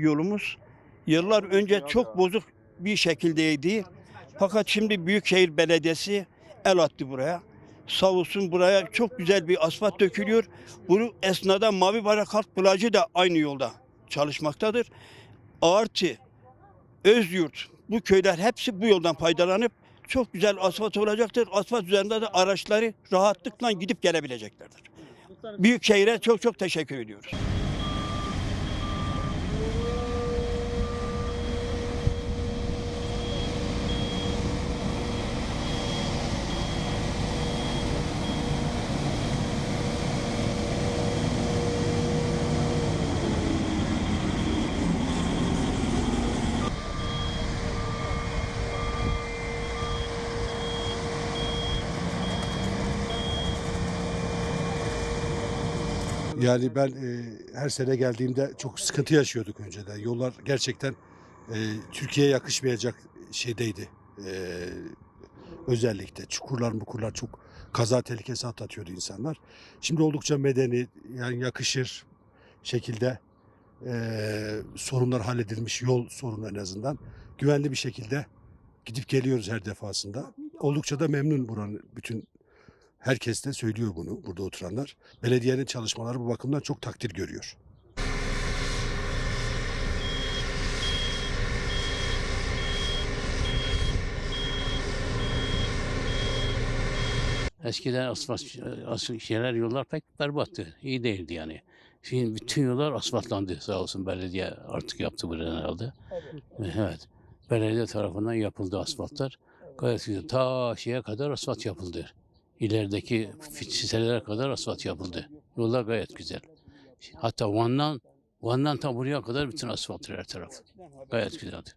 yolumuz. Yıllar önce çok bozuk bir şekildeydi. Fakat şimdi Büyükşehir Belediyesi el attı buraya. Sağ olsun buraya çok güzel bir asfalt dökülüyor. Bu esnada Mavi Bayrak Halk Plajı da aynı yolda çalışmaktadır. Artı, Özyurt, bu köyler hepsi bu yoldan faydalanıp çok güzel asfalt olacaktır. Asfalt üzerinde de araçları rahatlıkla gidip gelebileceklerdir. Büyükşehir'e çok çok teşekkür ediyoruz. Yani ben her sene geldiğimde çok sıkıntı yaşıyorduk önceden. Yollar gerçekten Türkiye'ye yakışmayacak şeydeydi. Özellikle çukurlar çok kaza tehlikesi atlatıyordu insanlar. Şimdi oldukça medeni, yani yakışır şekilde sorunlar halledilmiş, yol sorunu en azından. Güvenli bir şekilde gidip geliyoruz her defasında. Oldukça da memnun buranın bütün. Herkes de söylüyor bunu, burada oturanlar. Belediyenin çalışmaları bu bakımdan çok takdir görüyor. Eskiden yollar pek berbattı. İyi değildi yani. Şimdi bütün yollar asfaltlandı sağ olsun belediye artık yaptı bunu herhalde. Evet. Belediye tarafından yapıldı asfaltlar. Gayet güzel. Ta şeye kadar asfalt yapıldı. İlerideki sitelere kadar asfalt yapıldı. Yollar gayet güzel. Hatta Van'dan ta buraya kadar bütün asfalt her taraf. Gayet güzeldi.